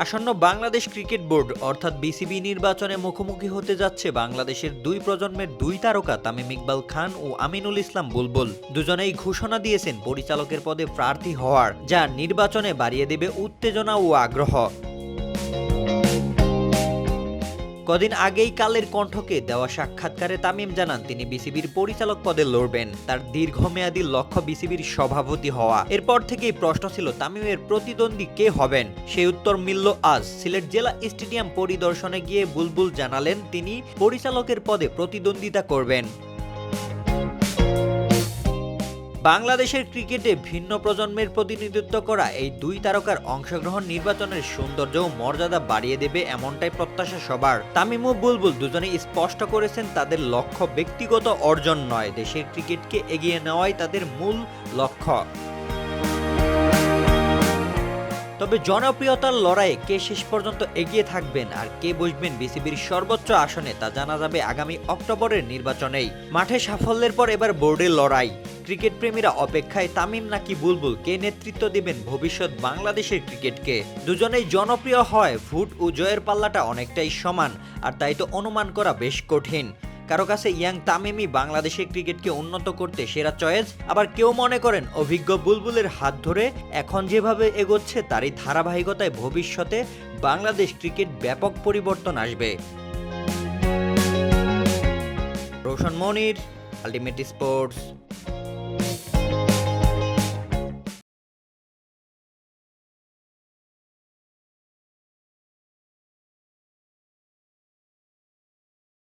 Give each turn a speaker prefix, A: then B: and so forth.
A: আসন্ন Bangladesh cricket board অর্থাৎ BCB নির্বাচনে মুখোমুখি হতে যাচ্ছে বাংলাদেশের দুই প্রজন্মের দুই তারকা তামিম ইকবাল খান ও আমিনুল ইসলাম বুলবুল। দুজনেই ঘোষণা দিয়েছেন পরিচালকের পদে প্রার্থী হওয়ার, যা নির্বাচনে বাড়িয়ে দেবে উত্তেজনা ও আগ্রহ। কদিন আগেই কালের কণ্ঠকে দেওয়া সাক্ষাৎকারে তামিম জানান তিনি বিসিবির পরিচালক পদে লড়বেন। তার দীর্ঘমেয়াদী লক্ষ্য বিসিবির সভাপতি হওয়া। এরপর থেকেই প্রশ্ন ছিল তামিমের প্রতিদ্বন্দ্বী কে হবেন। সেই উত্তর মিলল আজ। সিলেট জেলা স্টেডিয়াম পরিদর্শনে গিয়ে বুলবুল জানালেন তিনি পরিচালকের পদে প্রতিদ্বন্দ্বিতা করবেন। বাংলাদেশের ক্রিকেটে ভিন্ন প্রজন্মের প্রতিনিধিত্ব করা এই দুই তারকার অংশগ্রহণ নির্বাচনের সৌন্দর্য ও মর্যাদা বাড়িয়ে দেবে এমনটাই প্রত্যাশা সবার। তামিম ও বুলবুল দুজনেই স্পষ্ট করেছেন তাদের লক্ষ্য ব্যক্তিগত অর্জন নয়, দেশের ক্রিকেটকে এগিয়ে নেওয়াই তাদের মূল লক্ষ্য। তবে জনপ্রিয়তার লড়াইয়ে কে শেষ পর্যন্ত এগিয়ে থাকবেন আর কে বসবেন বিসিবির সর্বোচ্চ আসনে তা জানা যাবে আগামী অক্টোবরের নির্বাচনেই। মাঠে সাফল্যের পর এবার বোর্ডের লড়াই। ক্রিকেট প্রেমীরা অপেক্ষায় তামিম নাকি বুলবুল কে নেতৃত্ব দিবেন ভবিষ্যৎ বাংলাদেশের ক্রিকেটকে। দুজনেই জনপ্রিয় হয়, ভোট ও জয়ের পাল্লাটা অনেকটাই সমান, আর তাই তো অনুমান করা বেশ কঠিন। কারো কাছে ইয়াং তামিমই বাংলাদেশের ক্রিকেটকে উন্নত করতে সেরা চয়েস, আবার কেউ মনে করেন অভিজ্ঞ বুলবুলের হাত ধরে এখন যেভাবে এগোচ্ছে তারই ধারাবাহিকতায় ভবিষ্যতে বাংলাদেশ ক্রিকেট ব্যাপক পরিবর্তন আসবে। রোশন মনির, আলটিমেট স্পোর্টস।